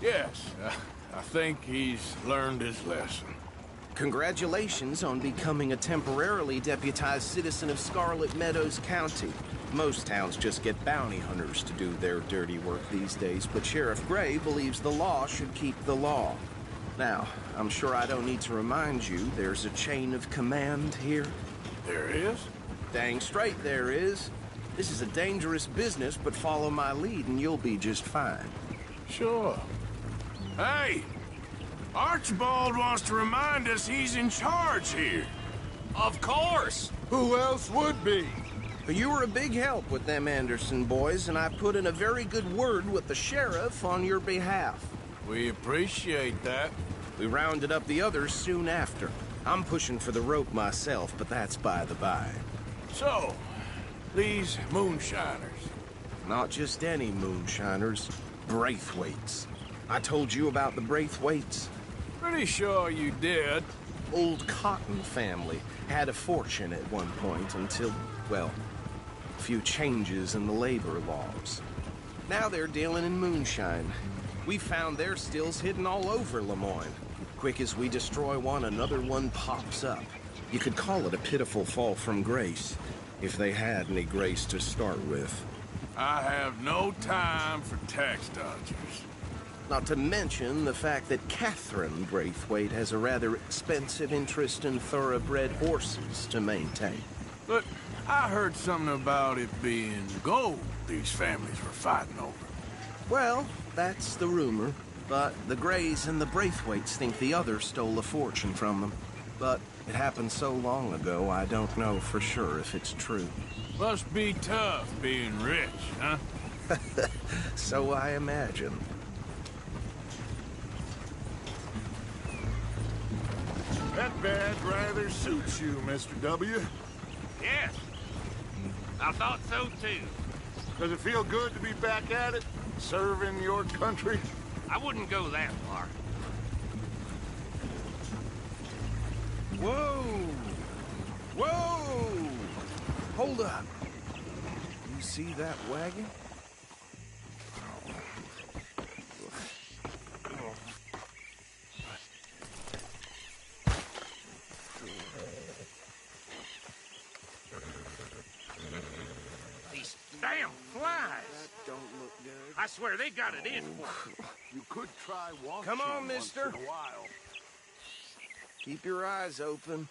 Yes, I think he's learned his lesson. Congratulations on becoming a temporarily deputized citizen of Scarlet Meadows County. Most towns just get bounty hunters to do their dirty work these days, but Sheriff Gray believes the law should keep the law. Now, I'm sure I don't need to remind you there's a chain of command here. There is? Dang straight there is. This is a dangerous business, but follow my lead and you'll be just fine. Sure. Hey! Archibald wants to remind us he's in charge here. Of course! Who else would be? You were a big help with them Anderson boys, and I put in a very good word with the sheriff on your behalf. We appreciate that. We rounded up the others soon after. I'm pushing for the rope myself, but that's by the by. So, these moonshiners. Not just any moonshiners, Braithwaites. I told you about the Braithwaites. Pretty sure you did. Old Cotton family had a fortune at one point until, well, a few changes in the labor laws. Now they're dealing in moonshine. We found their stills hidden all over Lemoyne. Quick as we destroy one, another one pops up. You could call it a pitiful fall from grace, if they had any grace to start with. I have no time for tax dodgers. Not to mention the fact that Catherine Braithwaite has a rather expensive interest in thoroughbred horses to maintain. But I heard something about it being gold these families were fighting over. Well, that's the rumor. But the Grays and the Braithwaites think the other stole a fortune from them. But it happened so long ago, I don't know for sure if it's true. Must be tough being rich, huh? So I imagine. That badge rather suits you, Mr. W. Yes. I thought so too. Does it feel good to be back at it, serving your country? I wouldn't go that far. Whoa! Whoa! Hold up. You see that wagon? These damn flies! That don't look good. I swear they got it in for me. You could try washing Come on, once mister. in a while. Keep your eyes open.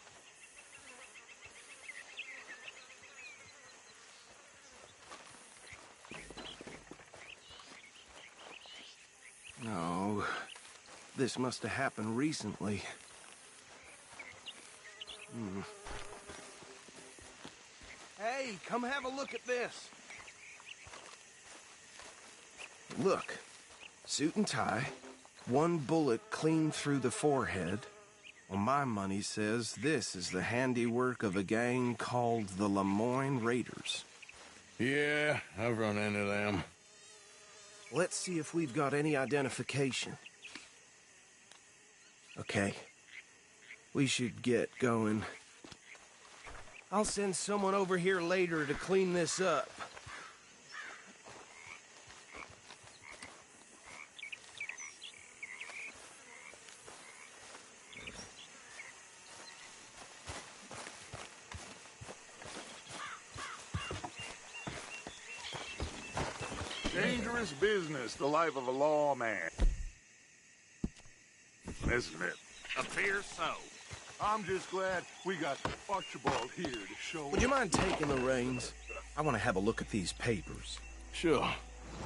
No, this must have happened recently. Hey, come have a look at this. Look, suit and tie, one bullet clean through the forehead. Well, my money says this is the handiwork of a gang called the Lemoyne Raiders. Yeah, I've run into them. Let's see if we've got any identification. Okay. We should get going. I'll send someone over here later to clean this up. Dangerous business, the life of a lawman. Isn't it? Appears so. I'm just glad we got Archibald here to show Would you mind taking the reins? I want to have a look at these papers. Sure.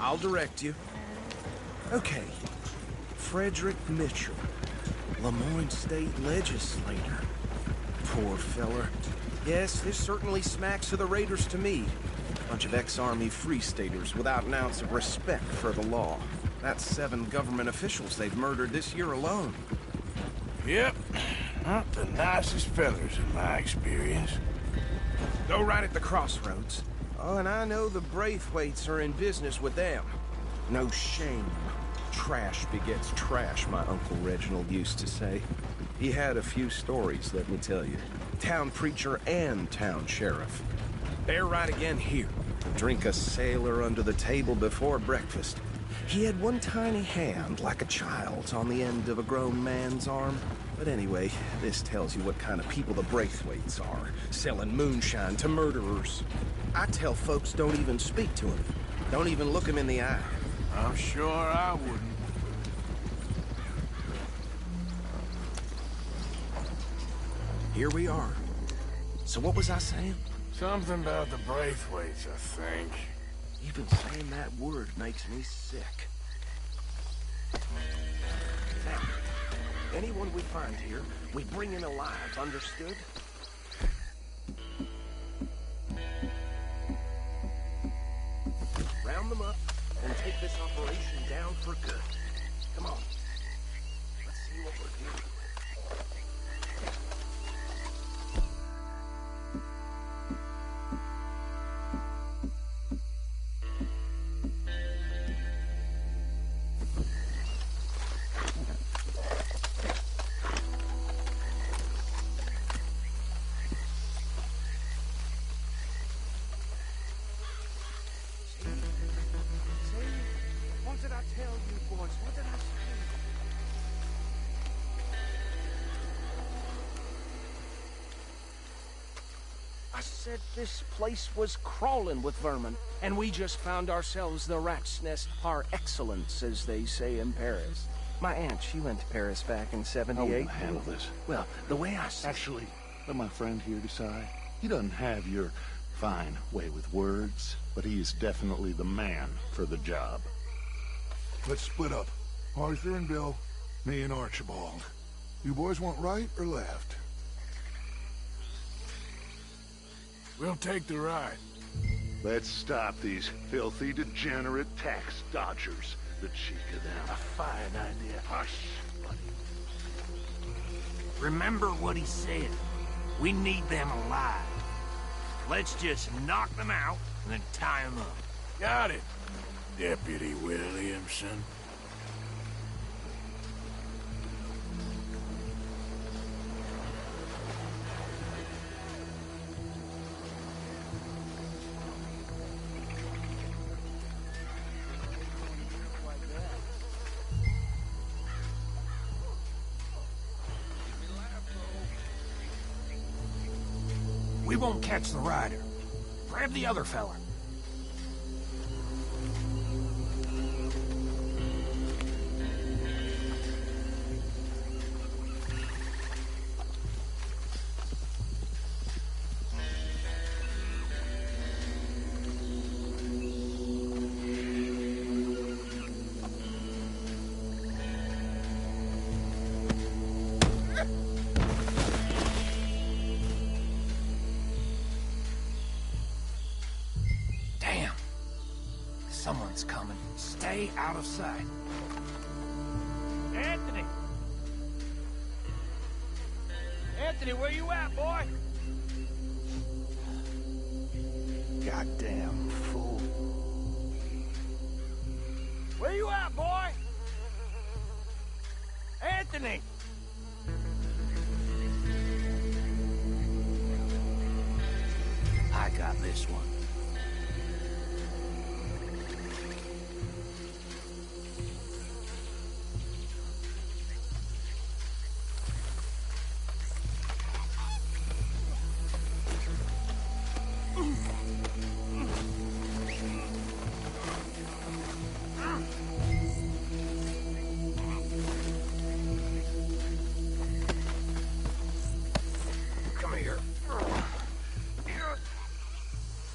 I'll direct you. Okay. Frederick Mitchell, Lemoyne State Legislator. Poor feller. Yes, this certainly smacks of the Raiders to me. Bunch of ex-Army Free Staters without an ounce of respect for the law. That's 7 government officials they've murdered this year alone. Yep. Not the nicest fellas in my experience. Go right at the crossroads. Oh, and I know the Braithwaites are in business with them. No shame. Trash begets trash, my Uncle Reginald used to say. He had a few stories, let me tell you. Town preacher and town sheriff. Bear right again here. Drink a sailor under the table before breakfast. He had one tiny hand, like a child's, on the end of a grown man's arm. But anyway, this tells you what kind of people the Braithwaites are, selling moonshine to murderers. I tell folks don't even speak to him. Don't even look him in the eye. I'm sure I wouldn't. Here we are. So what was I saying? Something about the Braithwaites, I think. Even saying that word makes me sick. Now, anyone we find here, we bring in alive, understood? Round them up and take this operation down for good. Come on. Let's see what we're dealing with. What did I tell you, boys? What did I say? I said this place was crawling with vermin, and we just found ourselves the rat's nest par excellence, as they say in Paris. My aunt, she went to Paris back in '78. How are we gonna handle this? Well, the way I see Actually, let my friend here decide. He doesn't have your fine way with words, but he is definitely the man for the job. Let's split up. Arthur and Bill, me and Archibald. You boys want right or left? We'll take the right. Let's stop these filthy, degenerate tax dodgers. The cheek of them. A fine idea. Hush, buddy. Remember what he said. We need them alive. Let's just knock them out and then tie them up. Got it, Deputy Williamson. We won't catch the rider. Grab the other fella. Someone's coming. Stay out of sight. Anthony! Anthony, where you at, boy? Goddamn fool. Where you at, boy? Anthony! I got this one.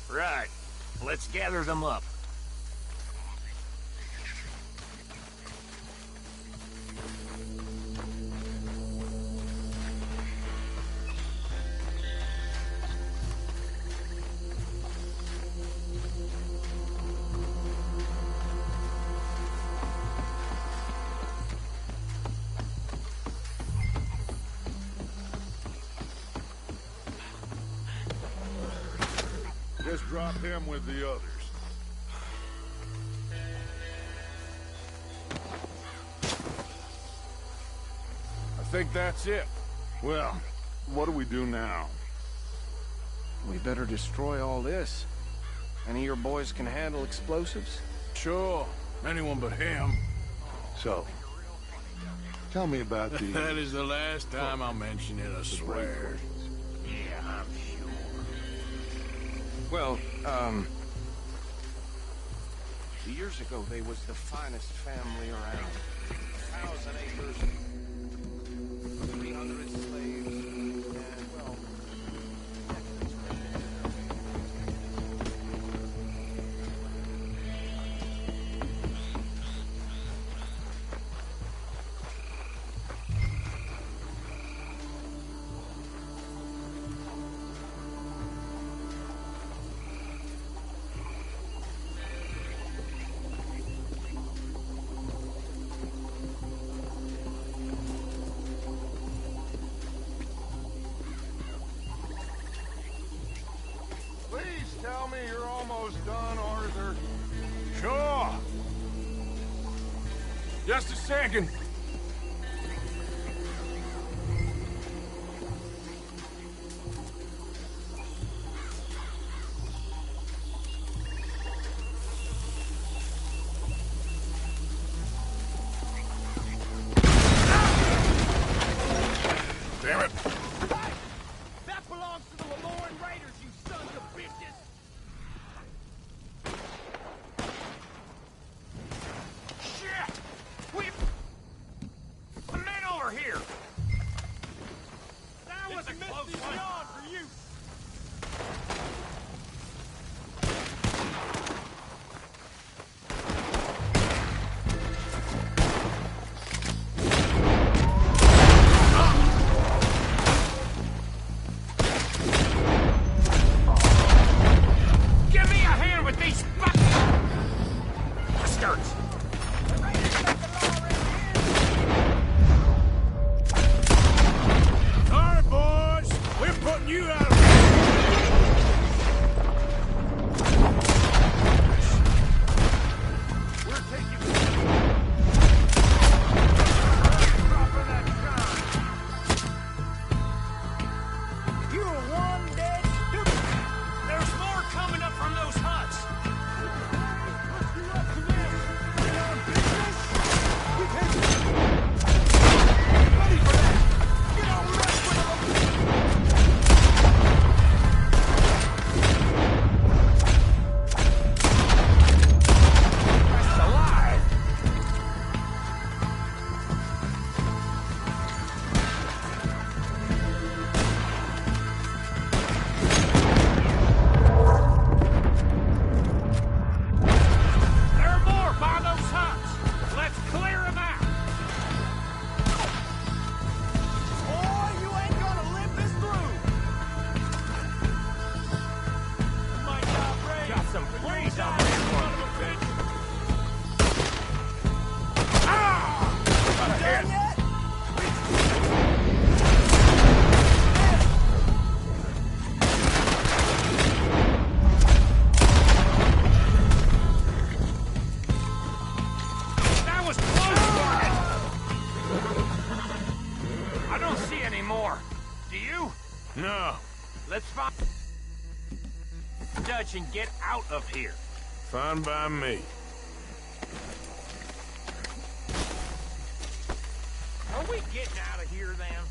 Right. Let's gather them up. Just drop him with the others. I think that's it. Well, what do we do now? we better destroy all this. Any of your boys can handle explosives? Sure. Anyone but him. So, tell me about the... That is the last time I'll mention it, I swear. Yeah, I'm sure. Well, years ago, they was the finest family around. 1,000 acres, 300 slaves, and, well... Please tell me you're almost done, Arthur. Sure. Just a second. Damn it. That belongs to the Leone Raiders, you sons of bitches! Shit! The men over here! That was a close one for you! Give me a hand with these fucking bastards! All right, boys. We're putting you out of We're taking You are one dead stupid. There's more coming up from those huts. Ready for that. Get on right with them. That's alive. There are more by those huts. Let's clear them out. Boy, you ain't gonna live this through. My job ready. Got some breeze on this one. Done yet? That was close, Morgan. I don't see any more. Do you? No. Let's find Dutch and get out of here. Fine by me. Are we getting out of here then?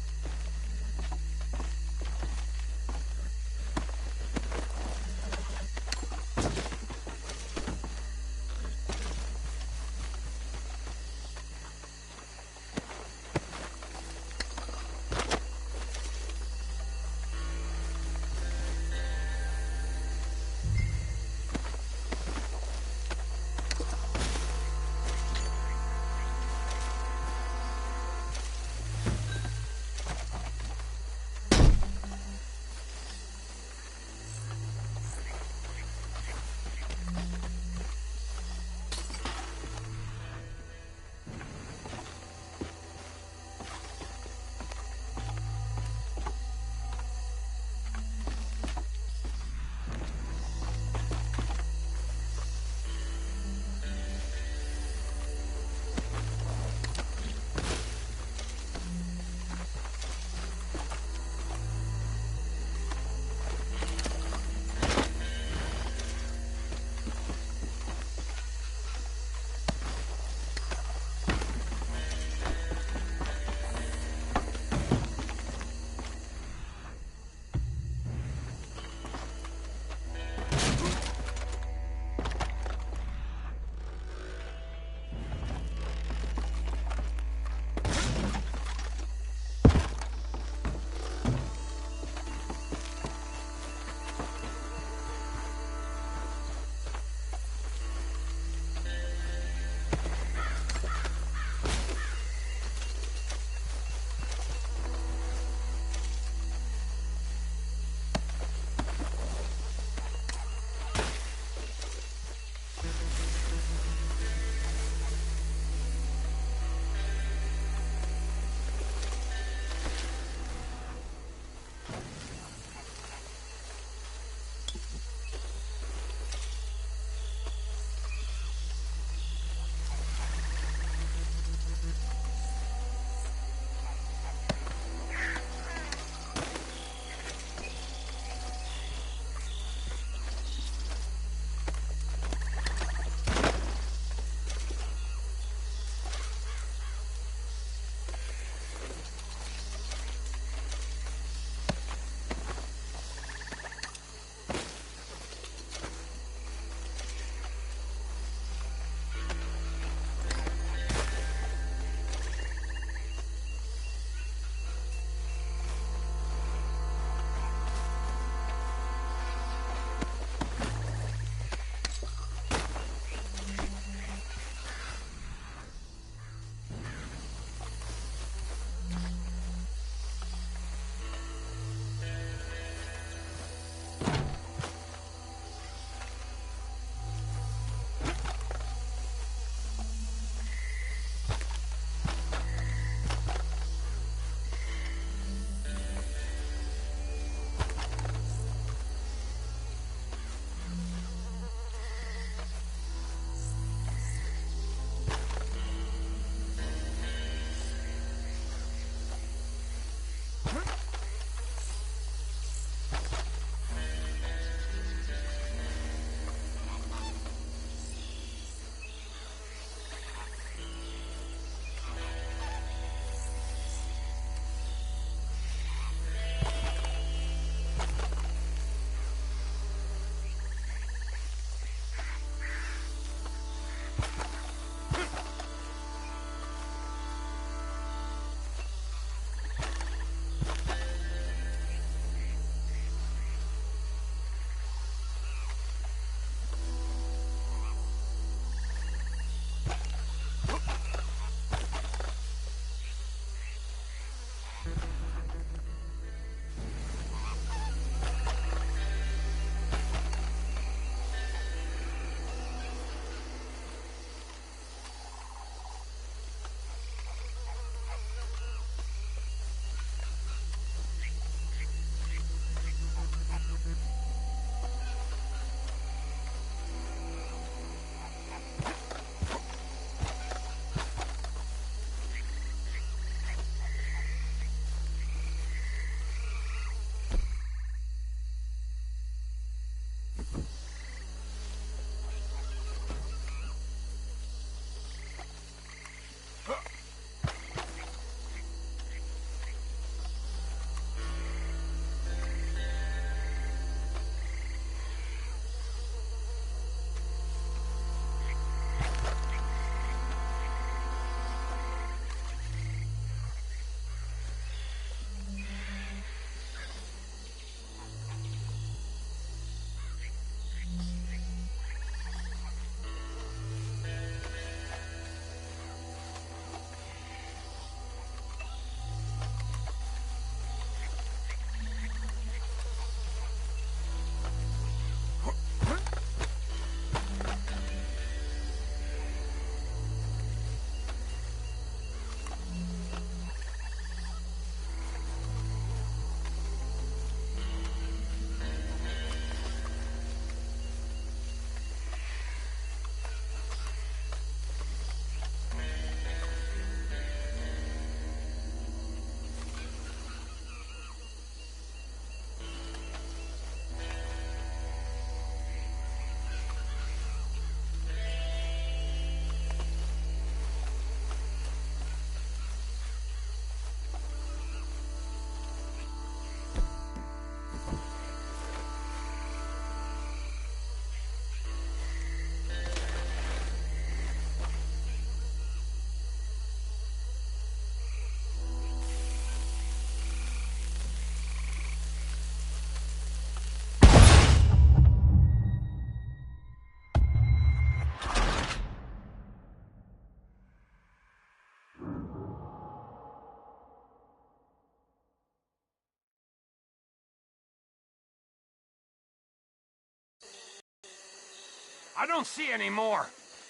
I don't see any more.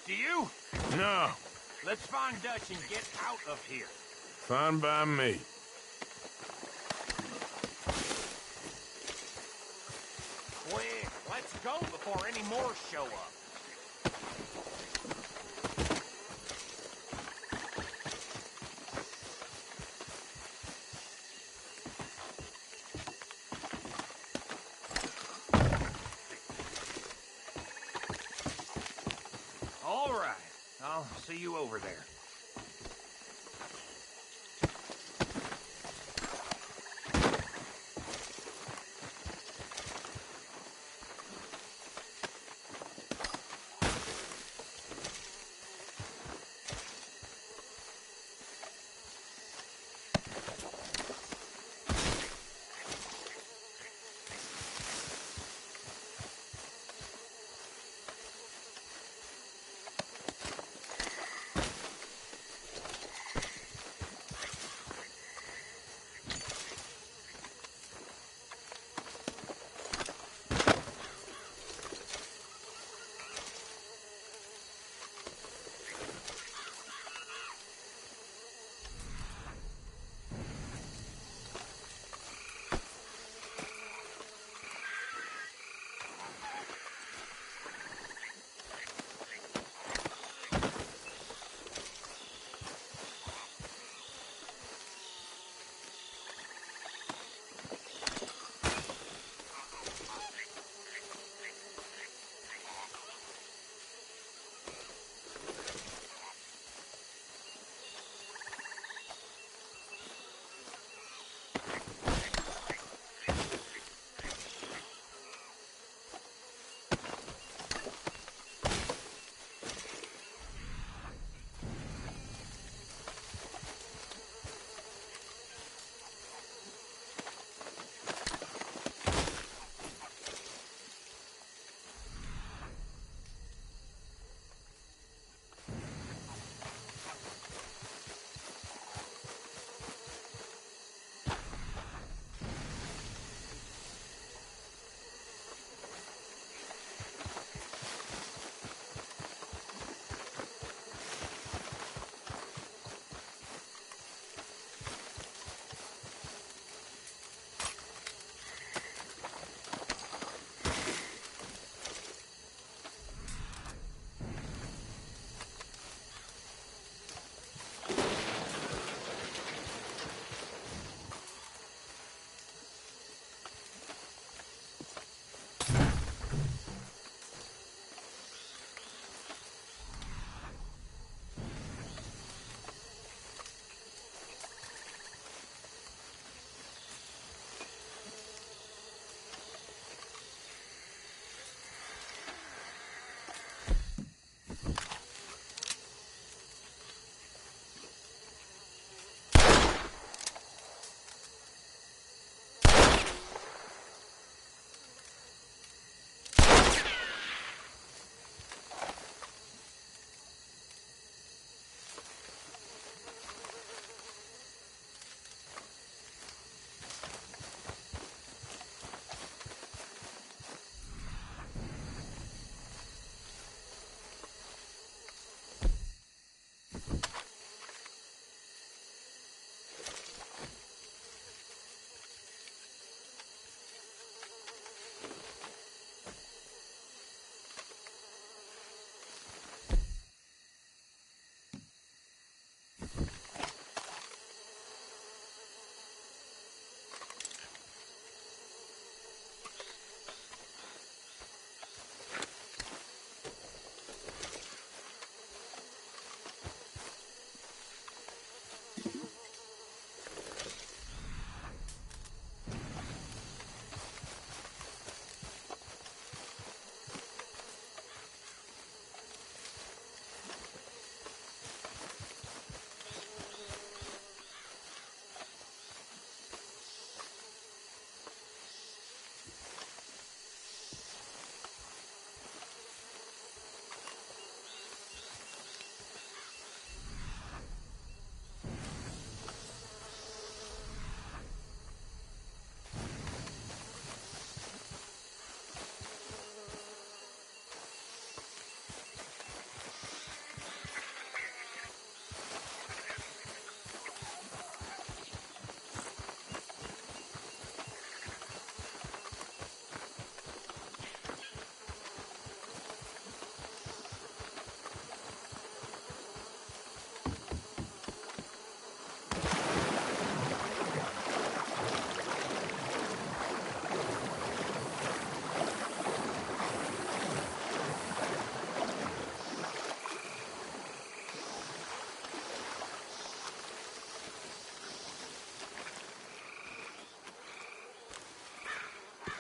Do you? No, Let's find Dutch and get out of here. fine by me. Quick, let's go before any more show up. All right, I'll see you over there.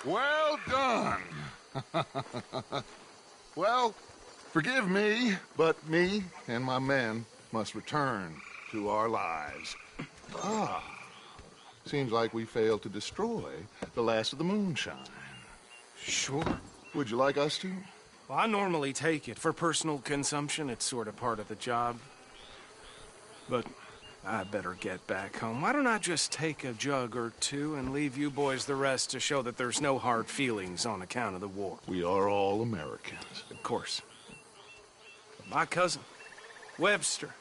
Well done. Well, forgive me, but me and my men must return to our lives. Seems like we failed to destroy the last of the moonshine. Sure. Would you like us to? Well, I normally take it. For personal consumption, it's sort of part of the job. But I better get back home. Why don't I just take a jug or two and leave you boys the rest to show that there's no hard feelings on account of the war? We are all Americans. Of course. But my cousin, Webster,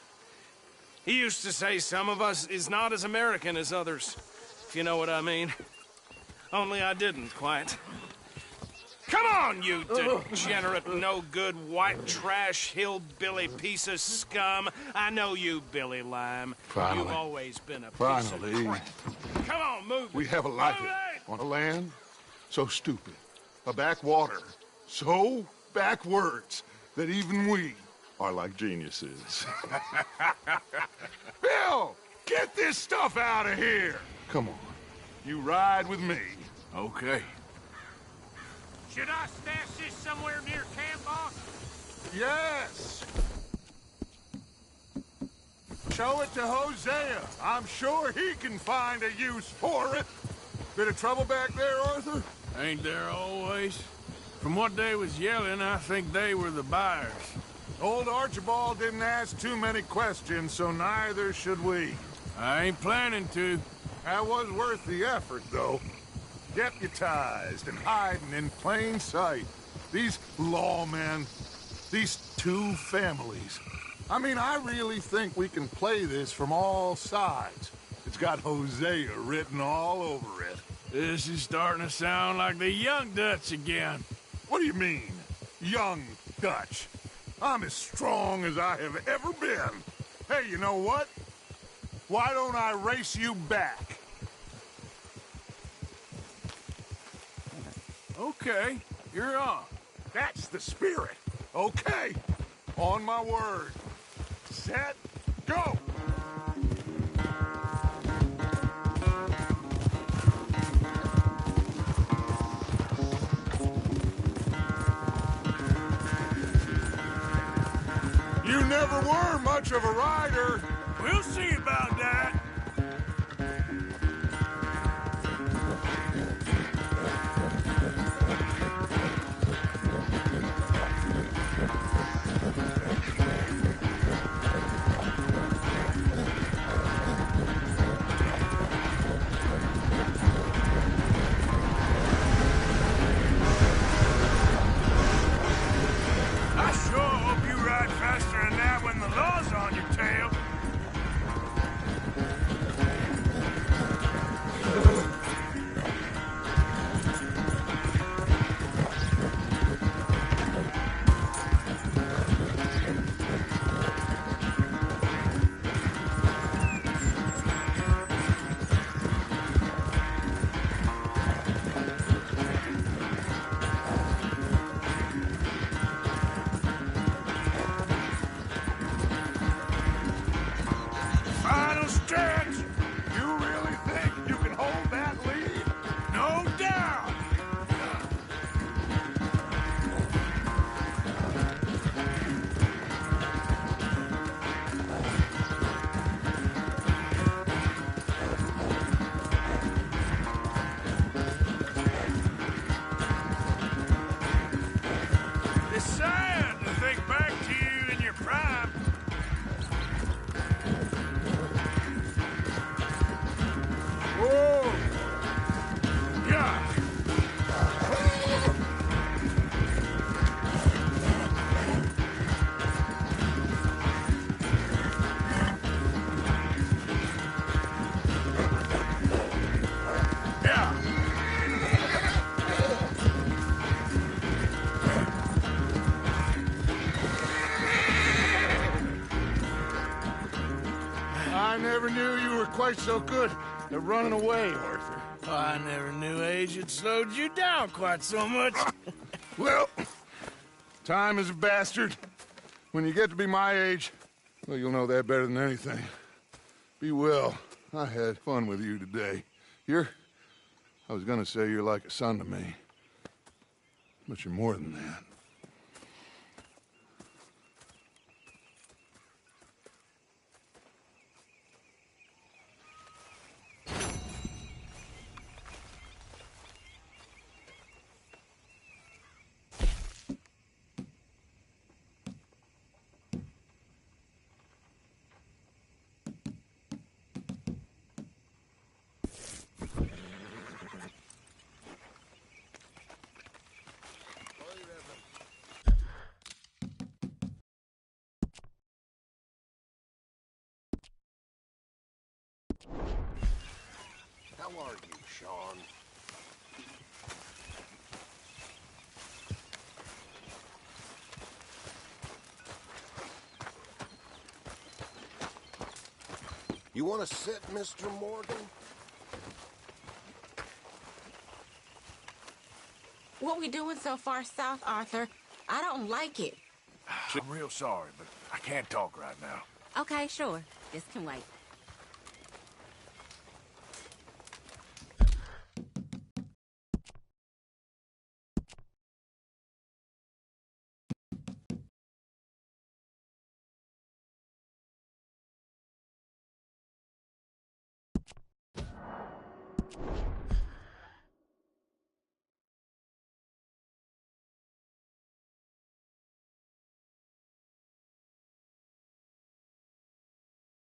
he used to say some of us is not as American as others, if you know what I mean. Only I didn't quite. Come on, you degenerate, no-good, white trash, hillbilly piece of scum. I know you, Billy Lime. Finally. You've always been a piece Finally. of crap. Come on, move it. We have a life Move it! on a land so stupid, a backwater so backwards that even we are like geniuses. Bill, get this stuff out of here. Come on, you ride with me. Okay. Should I stash this somewhere near camp, boss? Yes. Show it to Hosea. I'm sure he can find a use for it. Bit of trouble back there, Arthur? Ain't there always? From what they was yelling, I think they were the buyers. Old Archibald didn't ask too many questions, so neither should we. I ain't planning to. That was worth the effort, though. Deputized and hiding in plain sight. These lawmen, these two families. I mean, I really think we can play this from all sides. It's got Hosea written all over it. This is starting to sound like the Young Dutch again. What do you mean, young Dutch? I'm as strong as I have ever been. Hey, you know what? Why don't I race you back? Okay, you're on. That's the spirit. Okay, on my word. Set, go! You never were much of a rider. We'll see about that. I sure hope you ride faster than that when the law's on your tail. Final stretch! You really think you can hold that lead? No doubt! It's sad to think back to you in your prime. Whoa! Yeah. Yeah. I never knew you were quite so good at running away, Arthur. I never knew age had slowed you down quite so much. Well, time is a bastard. When you get to be my age, well, you'll know that better than anything. Be well. I had fun with you today. You're I was gonna say you're like a son to me. But you're more than that. How are you, Sean? You want to sit, Mr. Morgan? What we doing so far south, Arthur? I don't like it. I'm real sorry, but I can't talk right now. Okay, sure. This can wait.